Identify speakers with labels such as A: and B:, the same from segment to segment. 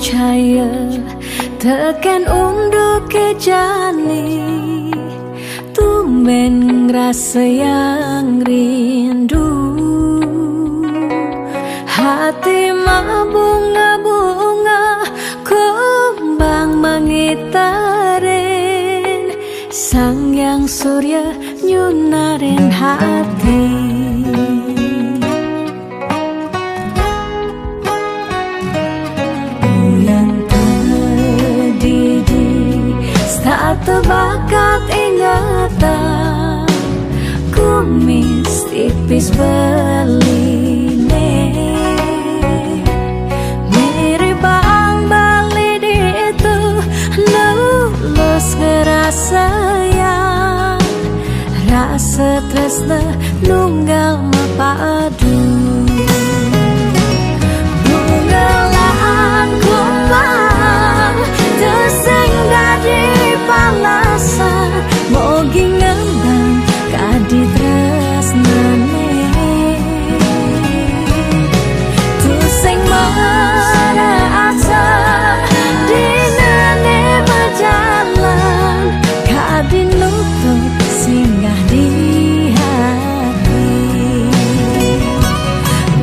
A: percaya tekan unduk kejani tumben rasa yang rindu hati mabunga-bunga kembang mengitarin sang yang surya nyunarin hati tak terbakat ingatan kumis tipis beline mirip bang bali itu lulus ngerasa yang rasa tresna nunggal mapadu bungalan kumbang terseng dari palasan mogi ngembang kadi tresnane tuseng merasa dinane berjalan kadi nutup singgah di hati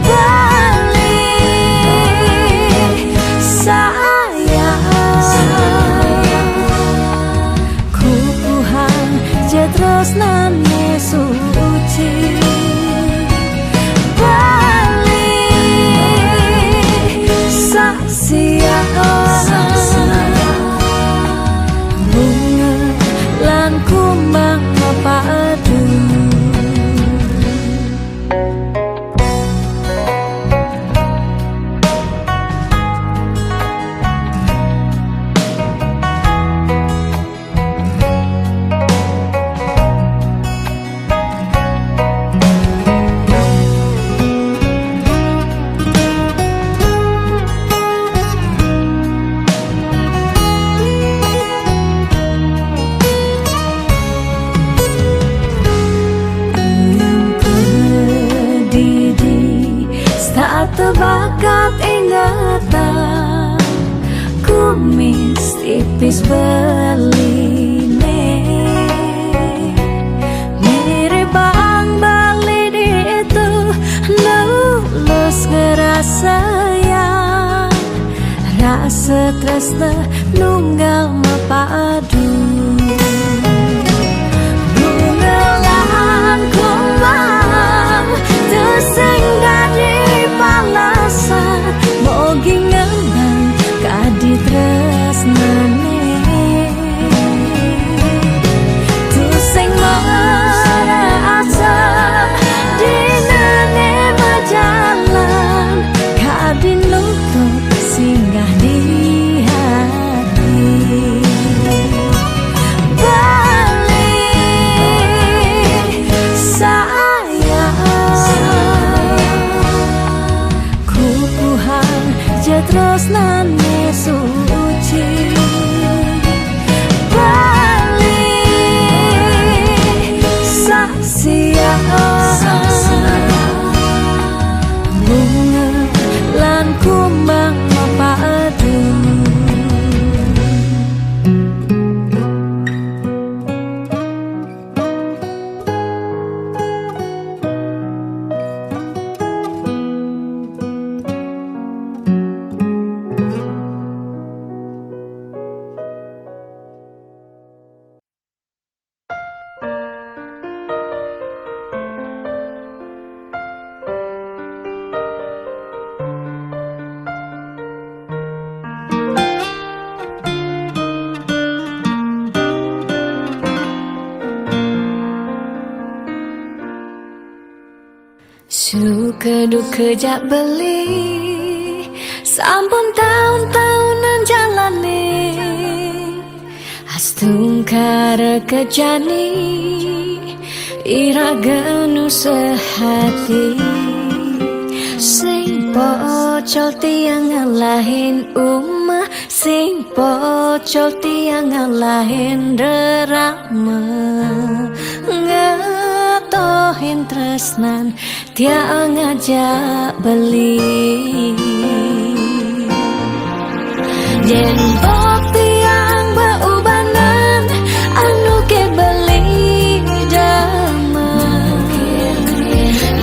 A: balik tresnane suci balik sasia bunga lan kumbang mapadu terbakat ingatan kumis tipis beline mirip bang bali itu lulus ngerasa yang rasa tresna nunggal mapadu bungalan kumbang terseng dari palasan mogi ngembang kadi tresnane tuseng merasa dinane berjalan kadi nutup singgah di hati balik tresnane suci balik sasia bunga lan kumbang mapadu suka duka jak beli sampun tahun-tahunan jalani astungkara kejani iraganu sehati sing pocol tiang ngalahin umah sing pocol tiang ngalahin derama ngatohin tresnan tiang ngajak beli Yen bukti yang beubanan anu ke beli damai,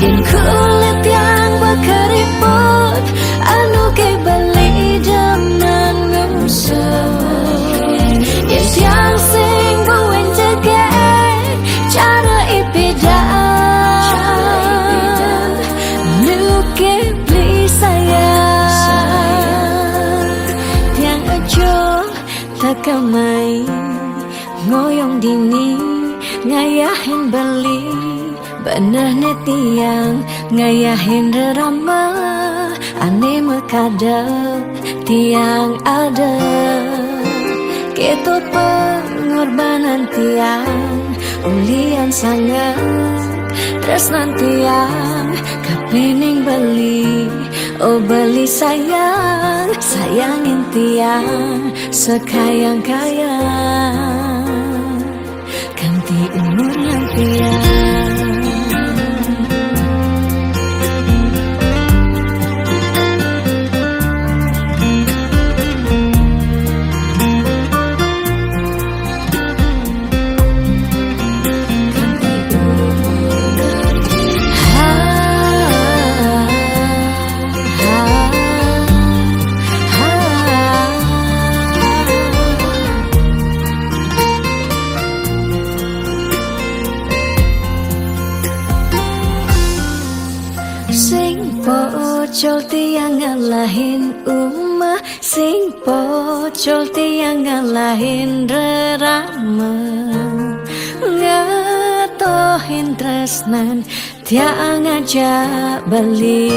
A: yen kulit yang berkeriput anu ke beli damai ngusut, yen tiang sing buen cegek cara ipidan nuke beli sayang tiang aja takamai ngoyong dini ngayahin beli benah netiang ngayahin rerama ane mekadep tiang ada keto pengorbanan tiang ulian sangat tresnan tiang kapening beli oh beli sayang sayangin tiang sekayang-kayang ganti umurnya tiang. Sing pocol tiang ngalahin umah, sing pocol tiang ngalahin rerama, ngatohin tresnan tiang ngajak beli.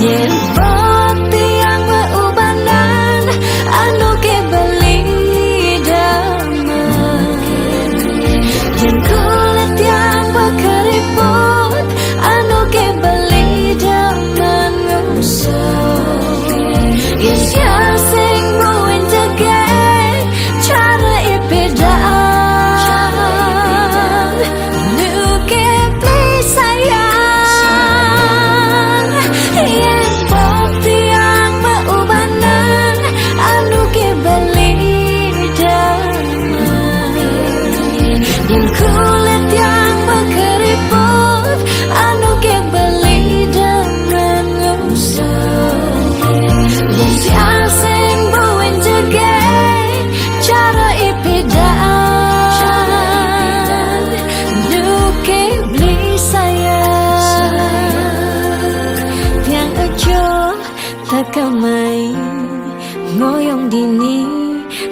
A: Yen bukti yang beubanan anu ke beli damai, yen kulit yang berkeriput anu ke beli dengan ngusut, yen tiang sing buen cegek cara ipidan nuke beli sayang yen bukti yang beubanan anu ke beli damai, yen kulit yang berkeriput anu ke beli dengan ngusut, yen tiang sing buen cegek cara ipidan nuke beli sayang tiang aja takamai ngoyong dini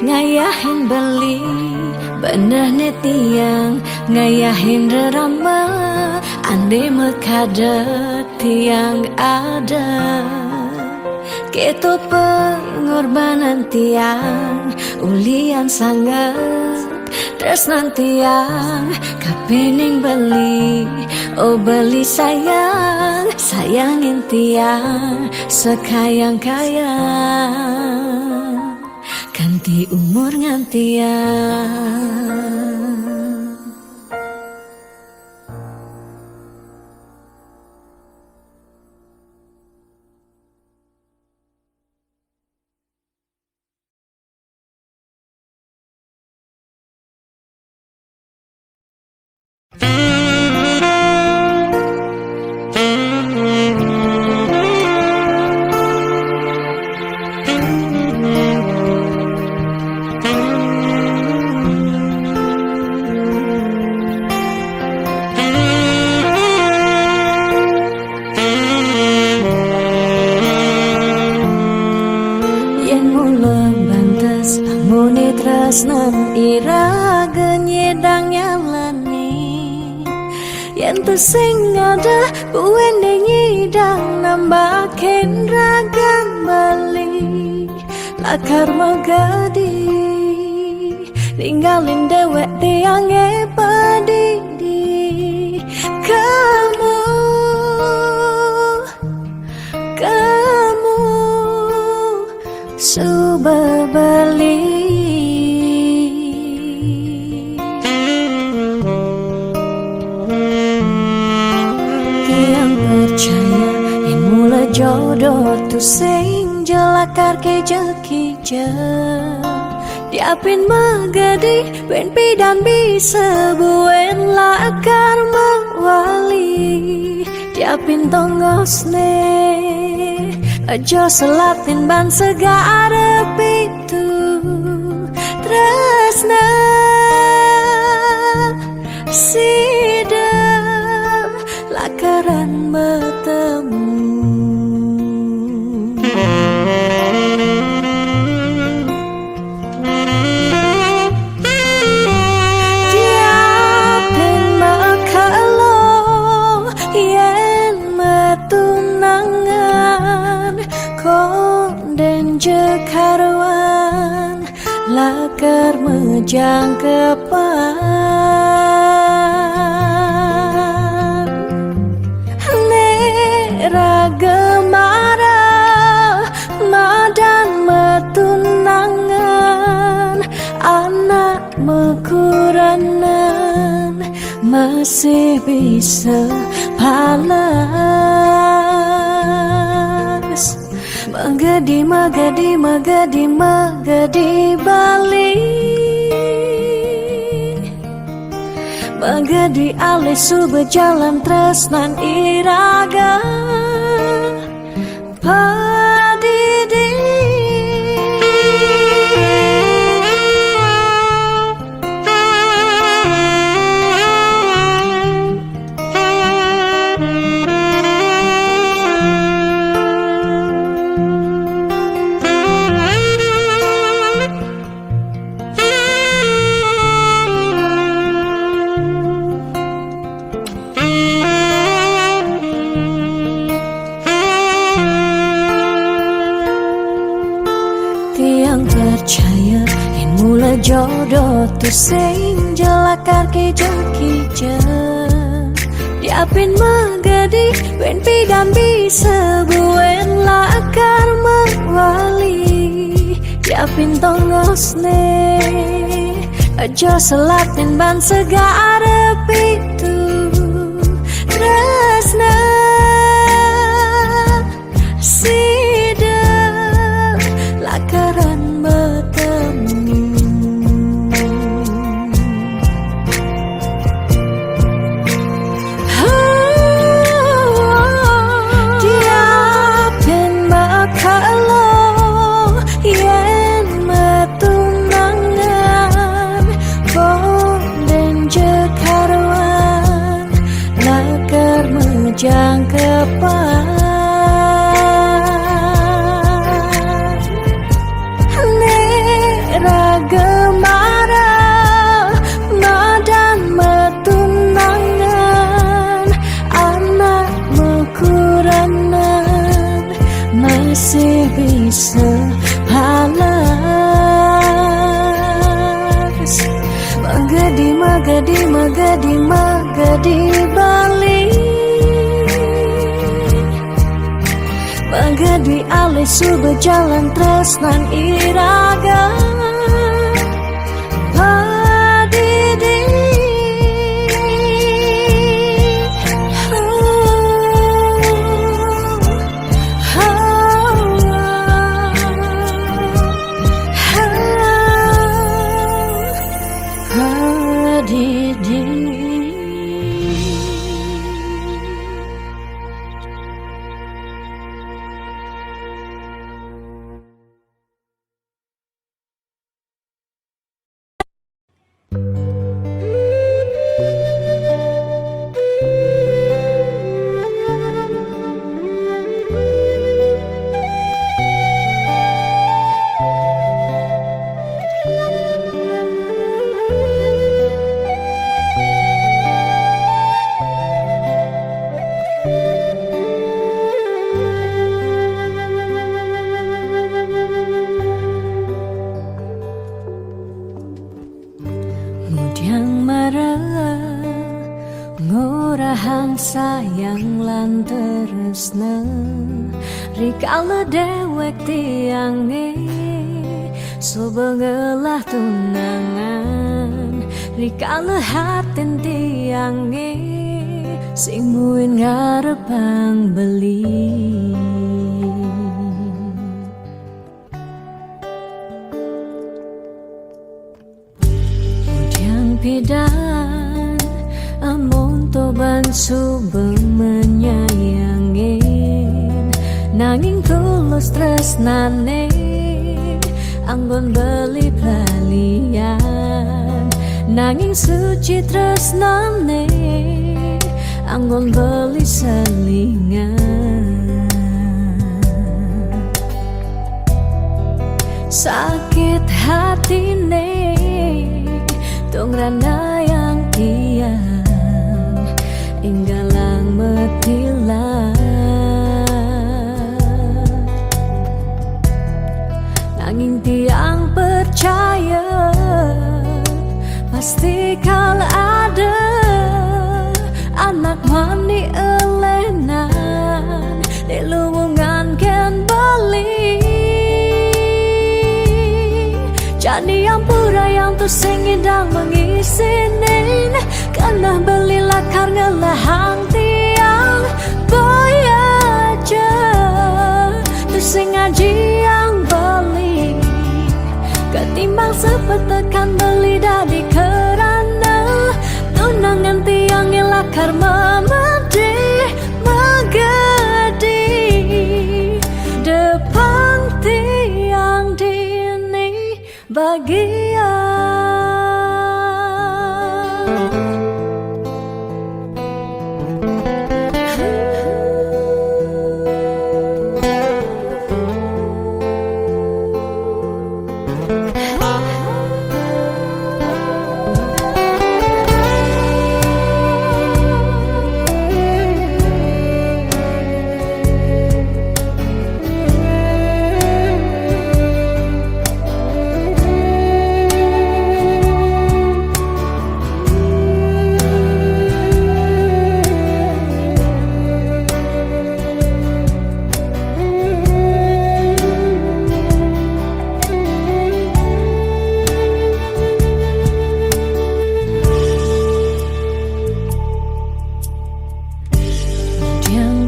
A: ngayahin beli benah netiang ngayahin rerama ande mekadet tiang ada keto pengorbanan tiang ulian sangat tresnan tiang kapening beli oh beli sayang sayangin tiang sekayang-kayang ganti umur ngantiang. Tresnan iragen nyedang nyalani yen tesing ada buen nyidang nambahin ragang bali lakar magadi ninggalin dewek tiange padidi kamu subah bali percaya yang mulai jodoh tu sing jelakar ke jekija diapin magadi ben pidan bisa buen lakar mewali diapin tongosne aja selatin ban segara pitu tresna sida lakaran bertemu diapin makalo yen metunangan konden jekarwan lakar mejang kepan ragemara madan metunangan anak mekuranan masih bisa palas magadi magadi magadi magadi balik magadi alih subuh jalan tresnan iraga padidi yang percaya yang mula jodoh tu sing jelakar ke jekija diapin magadi ben pidan bisa buen lakar mewali diapin tongosne aja selatin ban segara pitu tresna sida lakaran bertemu diapin makalo yen metunangan konden jekarwan lakar mejang kepan ragemara madan metunangan anak mekuranan masih bisa palas magadi magadi magadi magadi balik magadi alih subuh jalan tresnan iraga padidi ngurahang sayang lan tresna rikala dewek tiange subengelah tunangan rikala hatin tiange sing muin ngarepang beli pidan amon toban suba menyayangin nanging tulus tresnane anggon beli pelalian nanging suci tresnane anggon beli selingan sakit hatine tong rana yang tiang inggalang metilan nanging tiang percaya pasti kal ada anak mani elenan di luwungan ken bali jadi yang pura yang tu sengidang mengisinin karena belilah karena lahang tiang boyaja tu sengaji yang beli ketimbang sepetekan beli dari kerana tunangan tiang ilah karma mati magadi depan tiang dini bagian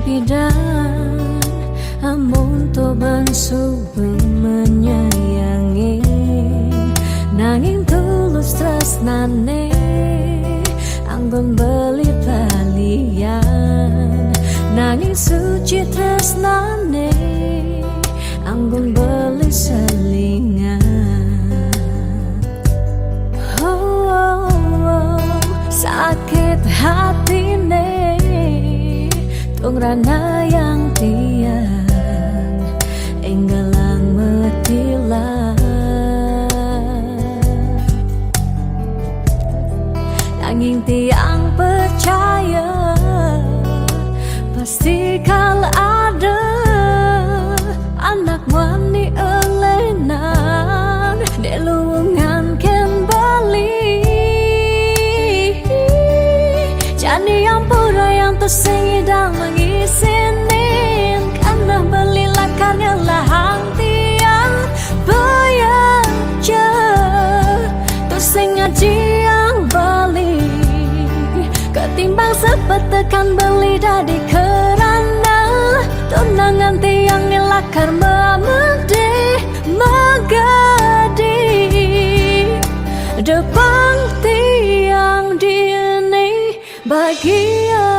A: pidan amun toban suba menyayangi nanging tulus tresnane anggon beli palian nanging suci tresnane anggon beli selingan sakit hatine tong rana yang tiang enggalang metilan nanging tiang percaya pasti kal ada anak mani elenan di luwungan ken bali jadi yang pura yang tersengidang mengisinin karena belilah karena lahang tiang bayaja tersengaja yang beli ketimbang sepetekan beli dari kerana tunangan tiang ilah karma mede magadi depan tiang dini bagian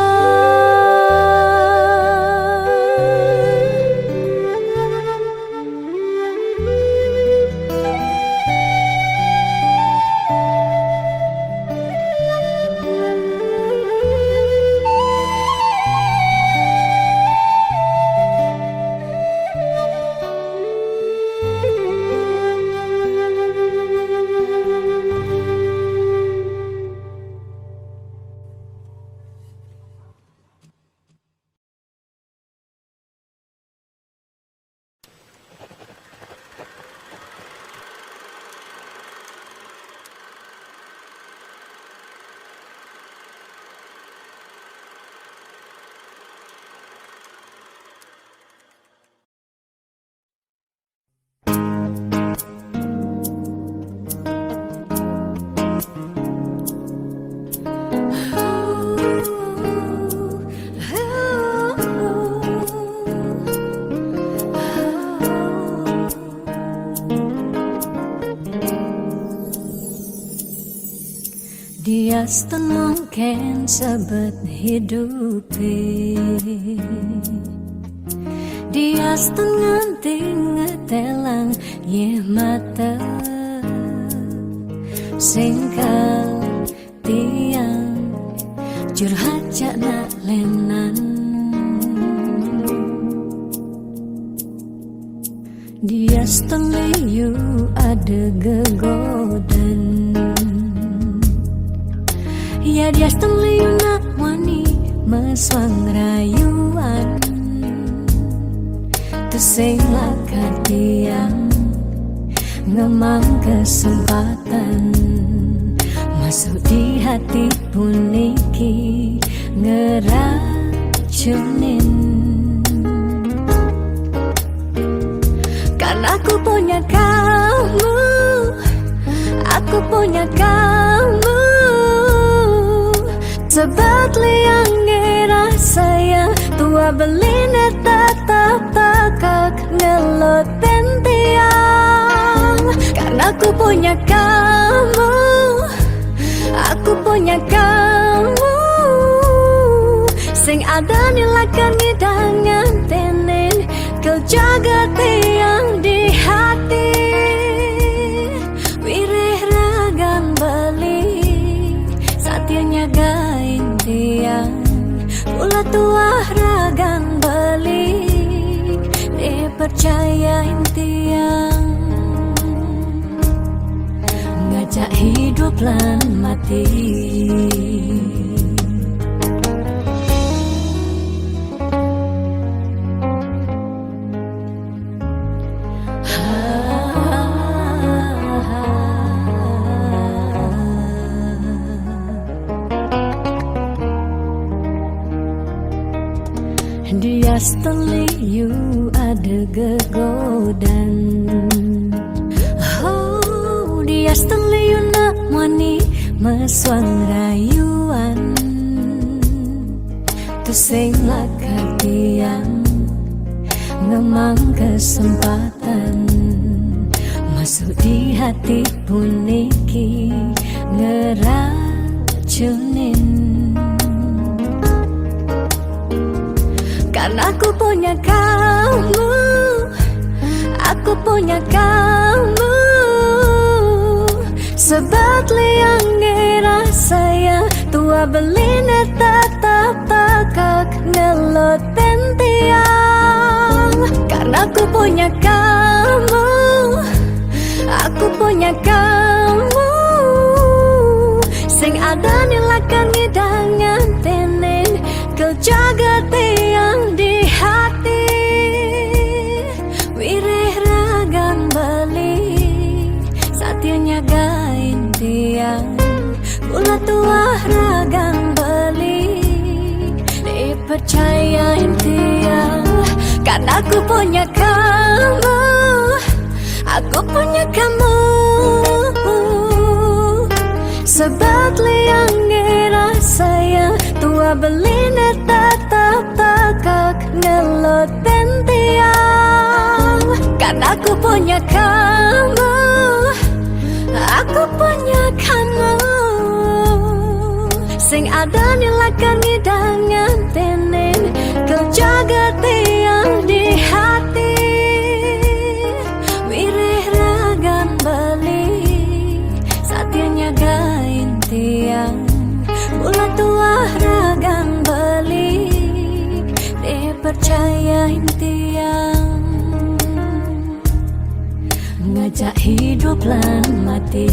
A: Diaston mungkin sebet hidupi, Diaston nganti ngetelang ye mata singkal tiang curhat cak nak lenan. Diaston liu ada gegodan, ya diaston liu nak wani meswang rayuan, tesing lakat tiang ngemang kesempatan masuk di hati puniki ngeracunin. Karena aku punya kamu, aku punya kamu, sebab liang ngerasa yang tua belina tetap takak ngelot tiang. Karena aku punya kamu, aku punya kamu, sing ada nilakan ngidangan tenen kau jaga tiang di hati. Wirih ragan beli satianya gain tiang, pula tua ragan beli dipercayain tiang, ngajak hidup lan mati. Diaston liu ada gegodan, oh diaston liu nak wani meswang rayuan, tusing lakat tiang ngemang kesempatan masuk di hati puniki ngeracunin. Karena aku punya kamu, aku punya kamu, sebab liang ngerasa yang tua belina tetap takak ngelot tiang. Karena aku punya kamu, aku punya kamu, sing ada nilakan ngidangan tenen kau jaga tiang di hati. Wirih ragan beli satianya gain tiang, pula tua ragan beli dipercayain tiang. Karena aku punya kamu, aku punya kamu, sebab liang ngerasa yang tua belina tetap takak ngelot tiang. Karena aku punya kamu, aku punya kamu, sing ada nilakan ngidangan tenen kau jaga tiang di hati. Wirih ragan beli satianya gain tiang, pula tua ragan beli dipercayain tiang, ngajak hidup lan mati.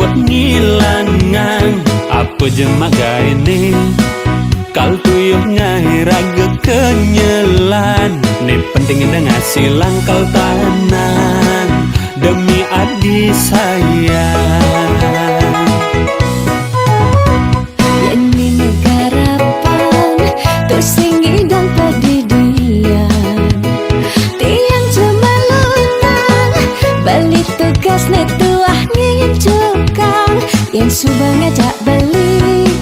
B: kewat ngilangan apa jemaga ini kal tuyuh ngai raga kenyelan nih penting ngasih langkal tanan demi adi sayang.
A: Ini negarapan tersingi dan pedidian tiang cemalunan balik tugas netuah ngin cukang yang subang ngajak balik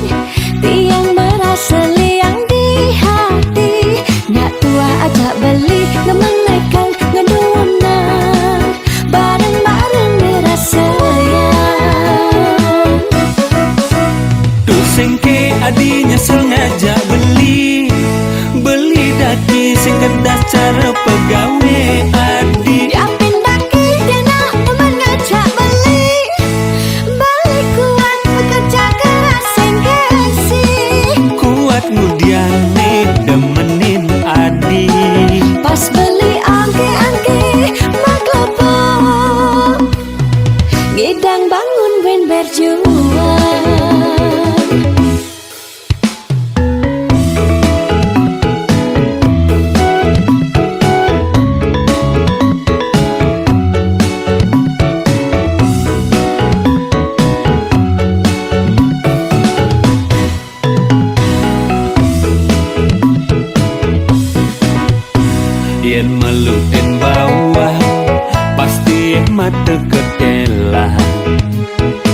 A: tiang merasa liang di hati nak tua ajak balik ngemang nekang ngedunan bareng-bareng merasa sayang.
B: Tuh sengke adinya sengaja beli daki sing kedah cara pegawe adi
A: Diapin daki dia nak teman ngajak balik balik kuat bekerja keras sengkesi
B: kuat ngudian nih demenin adi
A: pas beli angke-angke maklopo ngidang bangun ben berjuang.
B: yen meluin bawah pasti mata ketela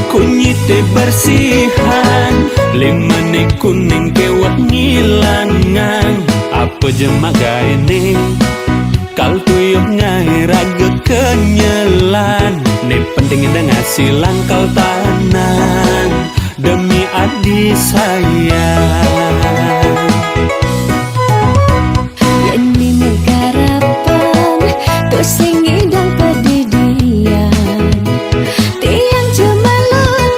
B: kunyite bersihan limane kuning kewat ngilangan apa jemaga ini kal tuyuh ngai raga kenyelan nih penting ngasih langkal tanan demi adi sayang.
A: Ini negarapan tersingi dan pedidian tiang cemalunan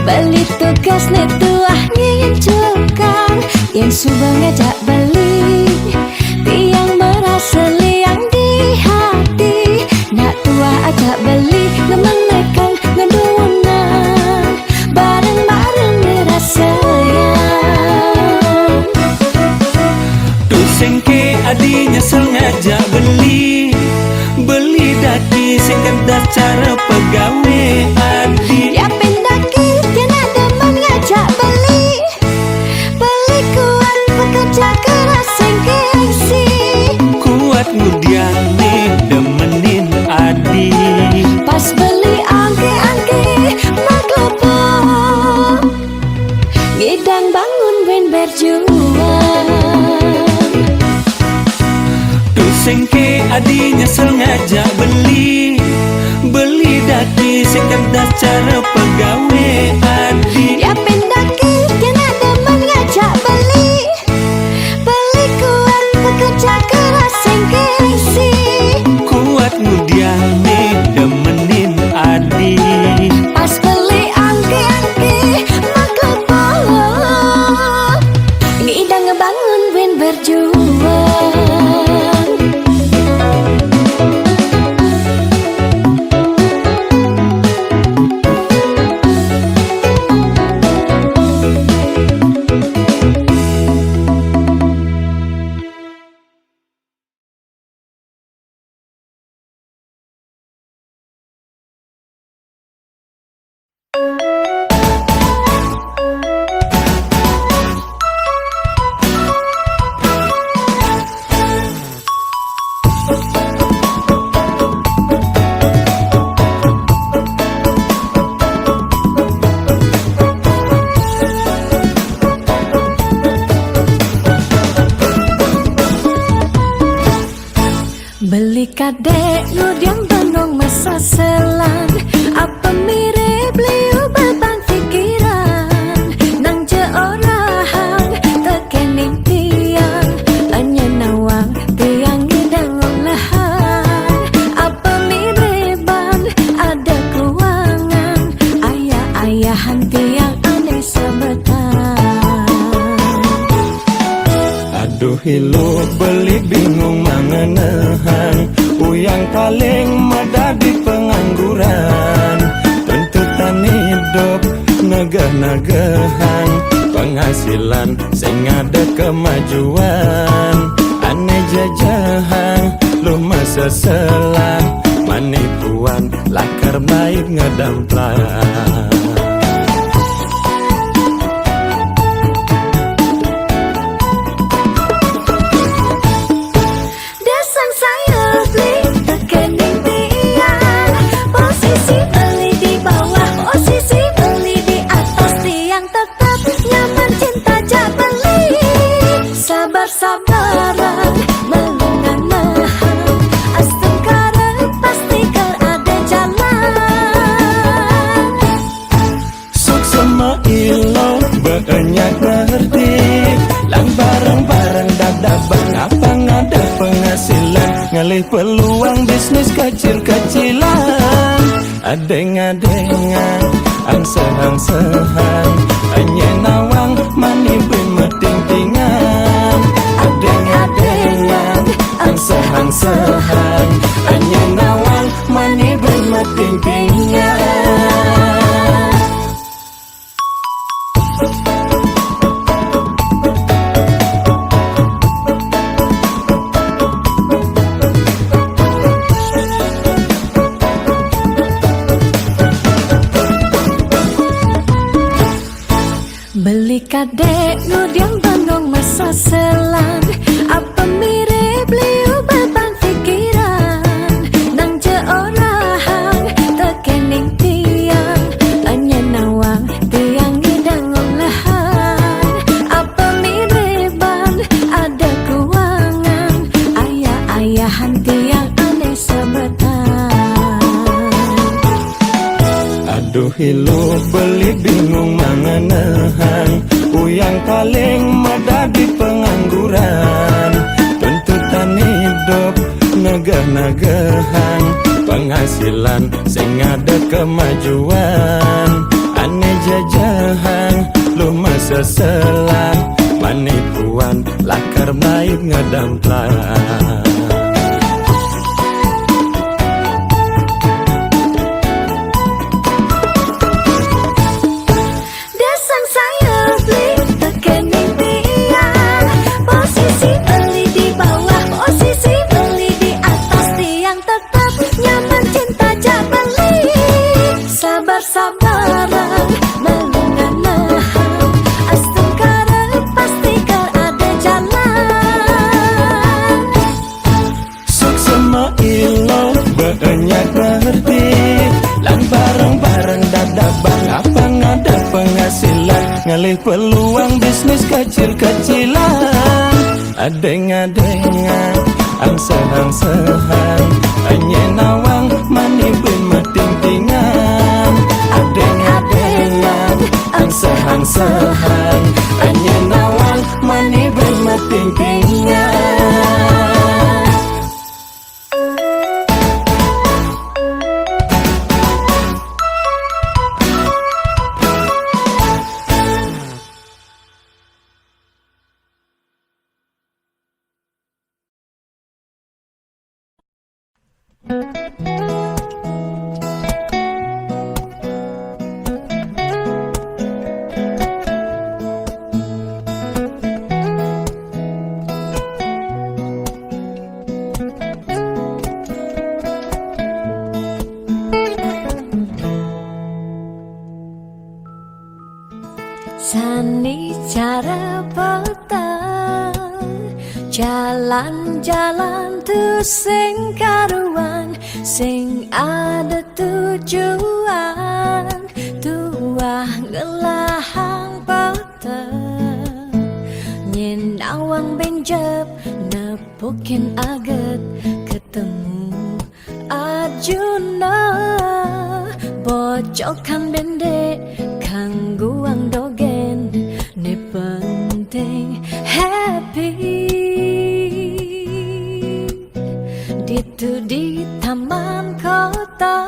A: balik tugas netuah ngin cukang yang subang ngajak balik tiang merasa liang di hati nak tua ajak balik ngemang nekang ngedunan bareng-bareng merasa sayang.
B: Tuh sengke adinya sengaja beli daki sing kedah cara pegawe adi
A: Diapin daki dia nak teman ngajak beli kuat bekerja keras sengkesi
B: kuat ngudian nih demenin adi
A: pas beli angke-angke maklopo ngidang bangun ben berjuang.
B: Tuh sengke adinya sengaja beli daki sing kedah cara pegawe adi
A: Diapin daki dia nak teman ngajak beli kuat bekerja keras sengkesi
B: kuat ngudian nih demenin adi
A: pas beli angke-angke maklopo ngidang ngebangun ben berjuang. Beli kadek nudiang bandung masa selan apa mirip liu beban pikiran nang je orang tekening tiang anya nawang tiang ngidang lahan apa mirip ada keuangan ayah-ayahan tiang aneh sebetan.
B: Aduh hilu beli bingung mangenahan uyang paling medadi pengangguran tuntutan nagah-nagahan, penghasilan sing ada kemajuan. Aneh jajahan lu masa selang, manipuan lakar baik ngedamplang.
A: Dasang saya beli rekening tiang, posisi beli di bawah, posisi beli di atas tiang, tetap nyaman cinta jak beli. Sabar-sabaran mengenang astengkara pasti ke ada jalan.
B: Sok sama ilo banyak ngerti, lang bareng-bareng dadabang apa ngada penghasilan, ngalih peluang bisnis kecil-kecilan. Adeng-adengan, angsehan-sehan, anye nawang mani ben meting-tingan. Adeng-adengan, angsehan-sehan, anye nawang mani ben meting-tingan.
A: Beli kadek nudiang bandung masa selang, apa mirip liu beban pikiran, nang je orang tekening tiang, anya nawang tiang hidang olahan, apa miriban ada keuangan, ayah-ayahan tiang aneh sebetan.
B: Aduh hilu beli bingung mangenahan, uyang paling mudah di pengangguran. Tuntutan hidup nagah-nagahan, penghasilan sing ada kemajuan. Aneh jajahan lu masa selang, manipuan lakar baik ngedamplang.
A: Dasang saya beli rekening tiang, posisi beli di bawah, posisi beli di atas tiang, tetap nyaman cinta jak beli. Sabar-sabaran mengenang astengkara pasti ke ada jalan.
B: Sok sama ilo banyak ngerti, lang bareng-bareng dadabang apa ngada penghasilan, ngalih peluang bisnis kecil-kecilan. Adeng-adengan, angsehan-sehan, anye nawang mani ben meting-tingan. Adeng-adengan, angsehan-sehan, anye nawang mani ben meting-tingan.
A: Sani cara petang, jalan-jalan tu sing karuan, sing ada tujuan, tuah ngelahang petang, nyen awang benjep nepukin aget, ketemu Arjuna, bocokan bendek kangguang dogen, ne penting happy. Ditu di taman kota,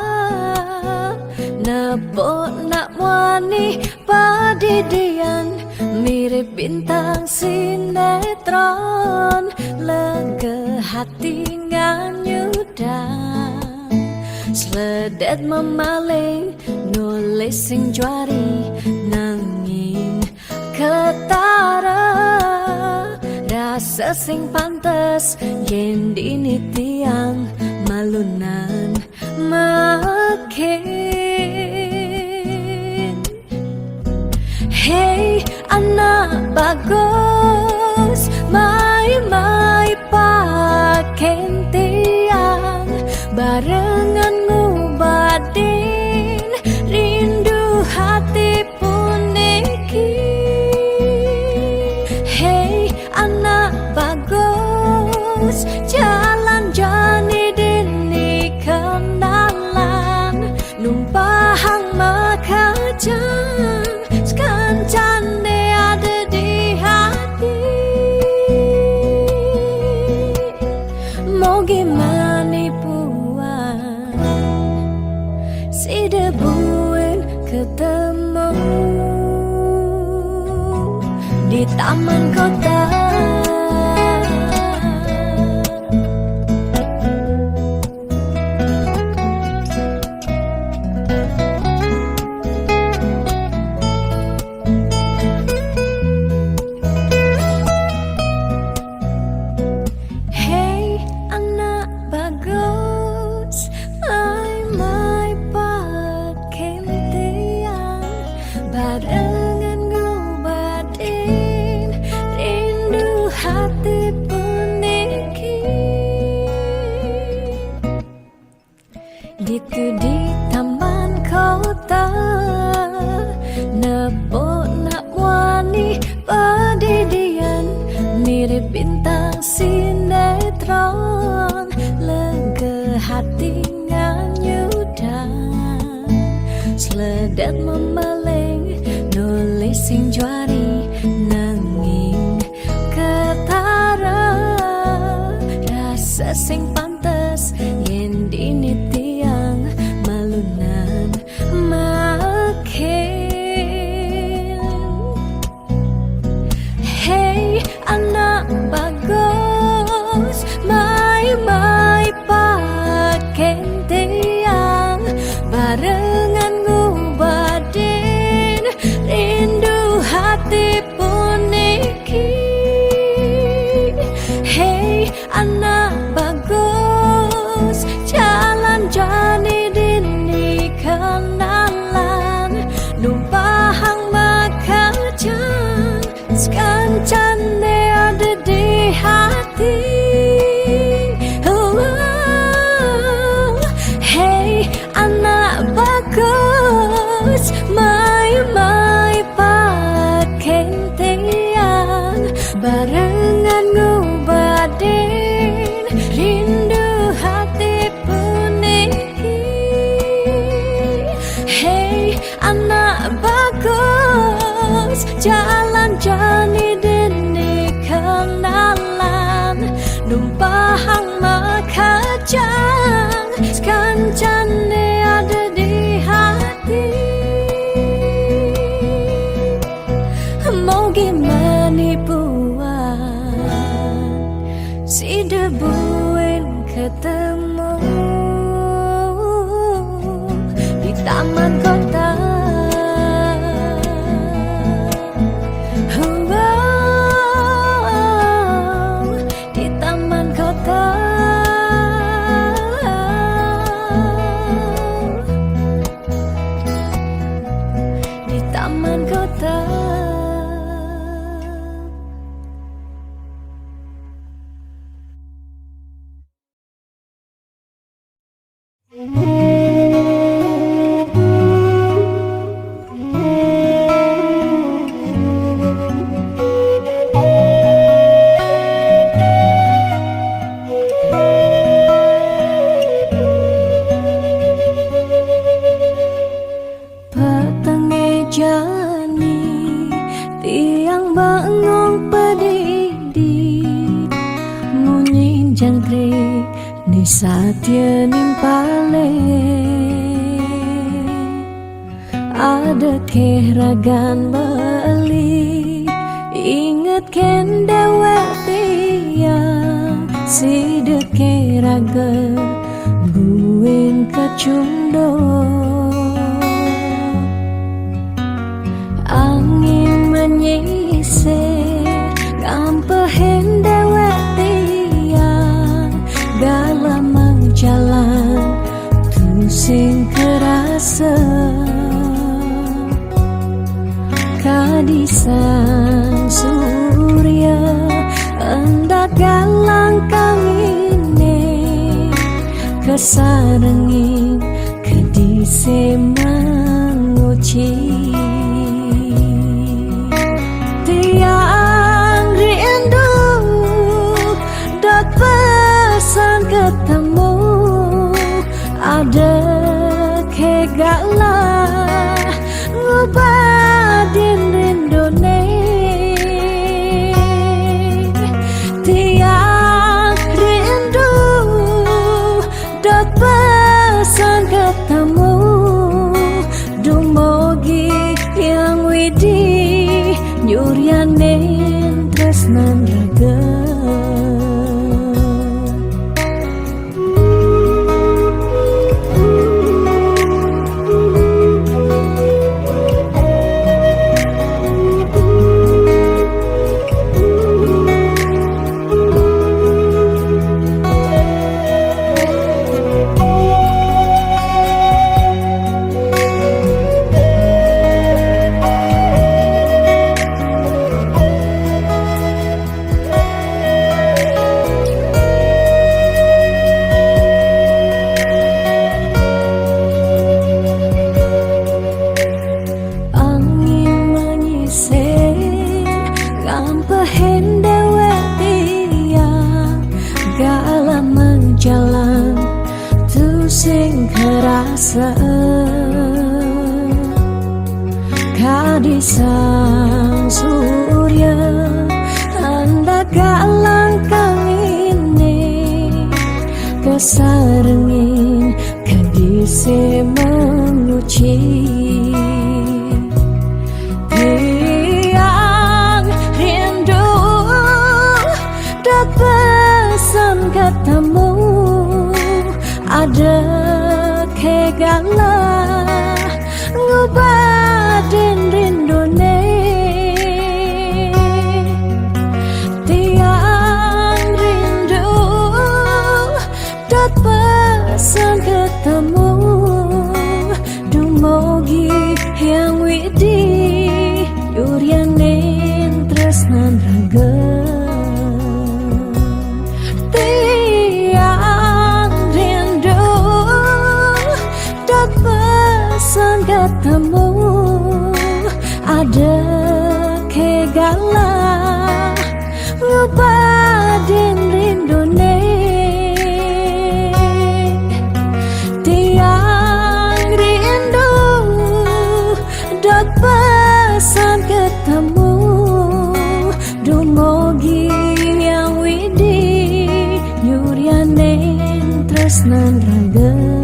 A: nebok nak wani padidian, mirip bintang sinetron, lega hati nganyudan. Sledet memaling nulis sing juari nang sing pantes yen dini tiang malunan makin. Hey anak bagus, mai paken tiang barengan ngubatin rindu hati puniki. Hey anak bagus, jalan jani dini kenalan numpahang makajang sekancan de ada di hati. Mau gimana puan si debuin ketemu di taman kota. Hey anak bagus, mai pakai tiang barengan ngobatin rindu hati puniki. Ditu di taman kota nepok nak wani padidian mirip bintang sinetron lega hati nganyudan seledet memeleng nulis sing juari nanging ketara rasa sing pantes yen dini tiang malunan makin. Hey anak bagus, mai paken tiang barengan ngubatin rindu hati puniki. Hey anak bagus, jalan jani dini kenalan numpahang makajang sekancan de ada di hati. Hey anak bagus, mai paken tiang barengan ngubatin rindu hati puniki. Hey anak bagus, jalan jani dini kenalan numpahang makajang sekancan de ada di hati. Mau gimana puan si debuin ketemu di taman kota. Di taman kota. Di taman kota. Petenge jani tiang bangong pedidi munyi jangkrik ni satya nimpale ada kehragan beli inget ken dewek tiang si deke raga buin kacundo angin menyisir gampehen dewe rasa kadisan surya hendak galang kawine kesarengin kedise manguci tiang rindu dot pesan ketemu ada kegalah ngubadin rindone tiang rindu dot pesan ketemu dumogi yang widi nyuryanen tresnan raga jalan tu sing kerasa kadisan surya hendak galang kawine kesarengin kadise menguci tiang rindu dat pesan ketemu ada kegalah ngubadin rindone tiang rindu dat pesan ketemu dumogi yang widi yuryanen tresnan raga pesan ketemu ada kegalah ngubadin rindone tiang rindu dot pesan ketemu dumogi yang widi nyuryanen tresnan raga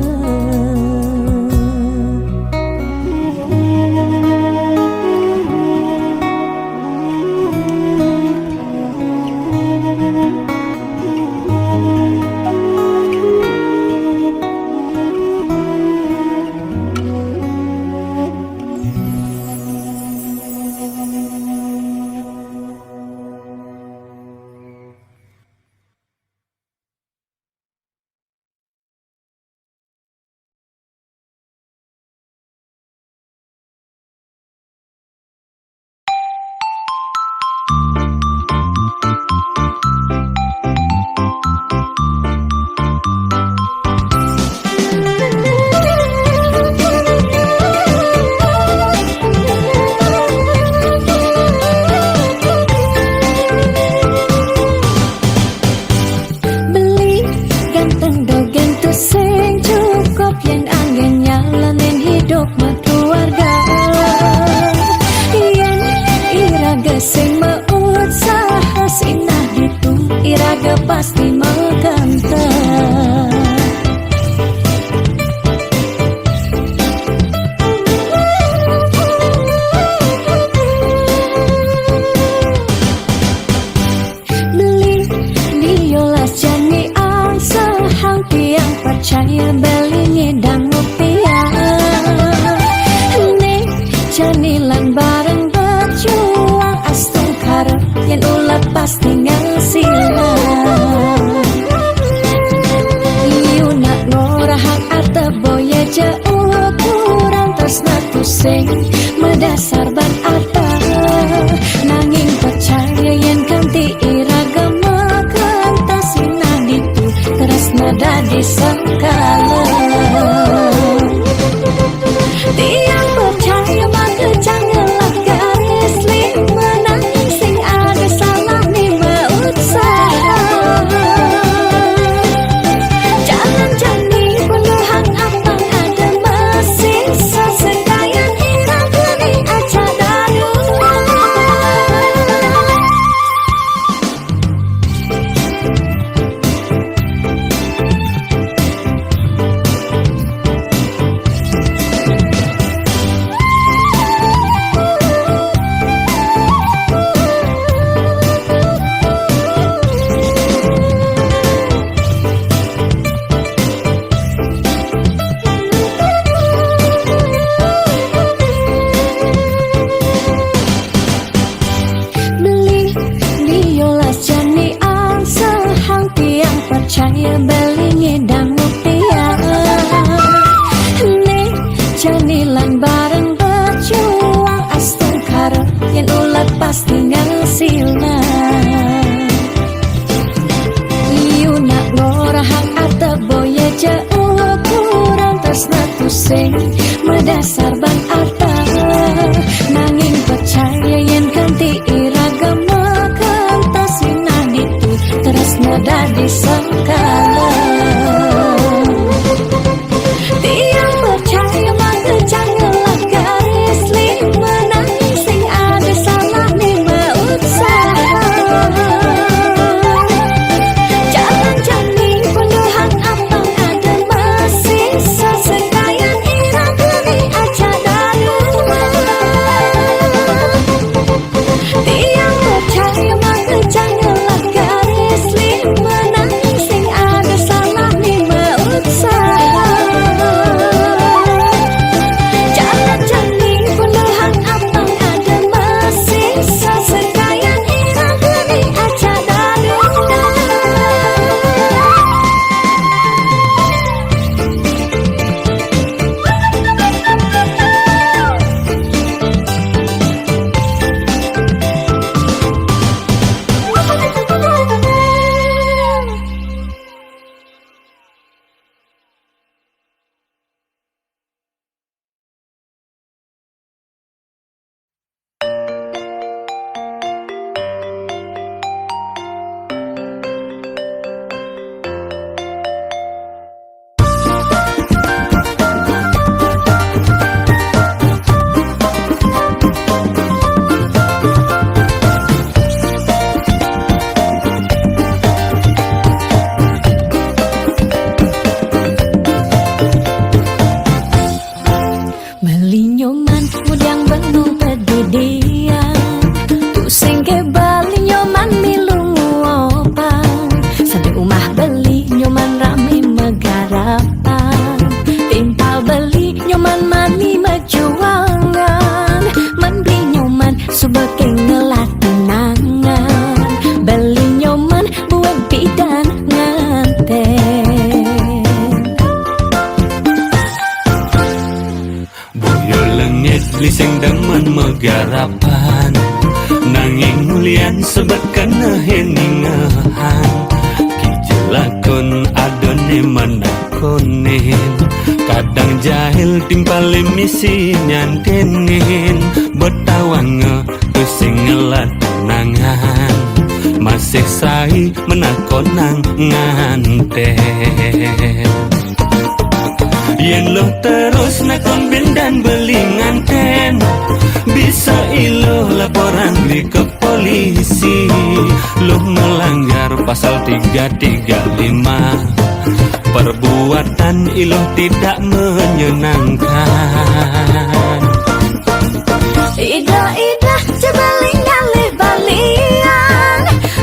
A: iraga pasti mengkanta beli diolas jani asa hang tiang percaya beli ngedang rupiah nih janilan bareng berjuang astung karep yang ulat pasti ngasilah iu nak ngorahak ate boya jauh satu sing medasar ban ata nanging percaya yen kanthi iragama kantasina ditu tresna dadi sekala tiang percaya maka janganlah garis lima nanging sing ada salah ni usaha jangan jani penuhan apa ada masih sesekayan iragani aja dadu percaya belingi dan mutiara nih janilan bareng berjuang astungkara yang ulat pasti ngasilna iu nak ngorahang atau boya jauh kurang tresna tusing medasar ban ata nanging percaya yang kanti iragama kantasina ditu tresna dadi sekala tiang percaya maka janganlah garis lima nanging sing ada salah ni usaha jangan jani penuhan apa ada masih sesekayan iragani aja dadu tiang percaya maka janganlah garis lima nanging sing ada salah ni usaha jangan jani penuhan apa ada masih sesekayan iragani aja dadu melinyoman mudang benu pedidian tu singke bali nyoman milungu opang sampai umah beli nyoman rame megarapan timpal beli nyoman mani mejuangan man beli nyoman subeke ngelatenangan beli nyoman buat bidan nganten
B: Boyo lengit liseng demen megarapan nanging mulian sebab kena heningahan kijelakon adone manakonin kadang jahil timpali misi nyantenin betawang pusing ngelatenangan masih sai menakonang nganten yen lo terus nakon dan beli nganten bisa ilo laporan di ke polisi lo melanggar pasal 335 perbuatan ilo tidak menyenangkan
A: ida cebeling galih balian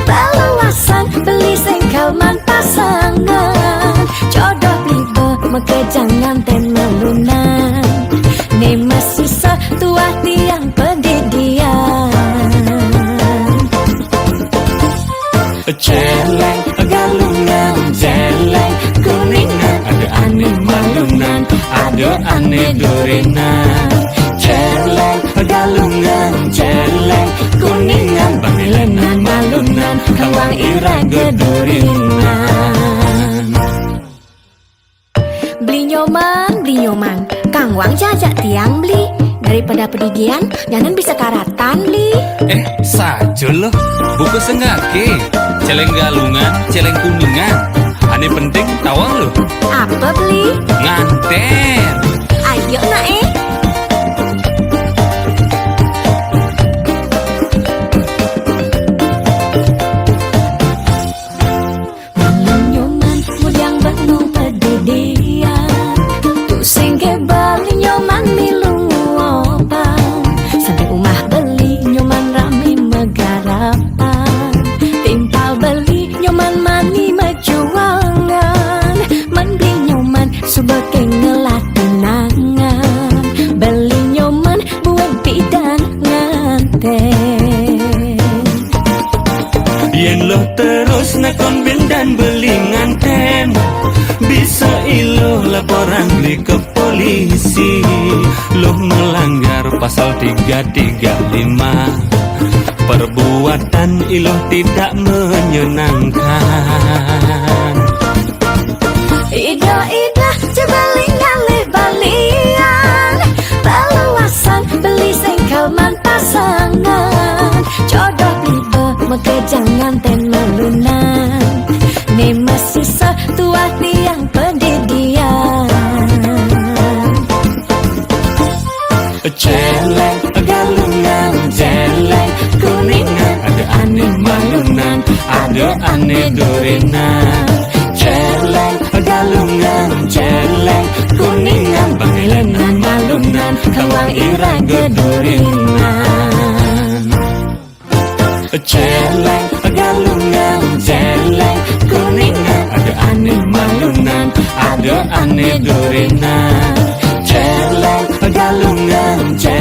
A: baluasan beli sengkalman pasangan jodoh libe maka jangan melunan ne masih tua tiang pedidian
B: celeng galungan celeng kuningan ada aneh malunan ada aneh durinan
A: Daripada pedigian, nyanan bisa karatan li.
B: Sajo loh, buku sengake, celeng galungan, celeng kuningan. Ane penting tawang loh,
A: Apa beli?
B: nganten.
A: Ayo nak Nyoman mudang benung pededian Tu sengke bali nyoman milung opan Sampai umah beli nyoman rame megarapan Timpal beli nyoman mani mejuangan Man beli nyoman subeke ngelatinangan Beli nyoman buang pidan nganten
B: Yen lo terus nakon bin dan beli nganten, bisa ilo laporan di ke polisi. Lo melanggar pasal 335, perbuatan ilo tidak menyenangkan.
A: Ida jebaling ngalih balian Peluasan beli sengkelman pasangan Jodoh tiba mekejangan ten melunan Nih masih setua tiang pendidian
B: Celeng galungan, celeng kuningan, ada aneh malunan, ada aneh durinan. Celeng galungan, celeng kuningan, bangelengan malunan, kawang ira gedurinan. Celeng galungan, celeng kuningan, ada aneh malunan, ada aneh durinan. Celeng galungan, celeng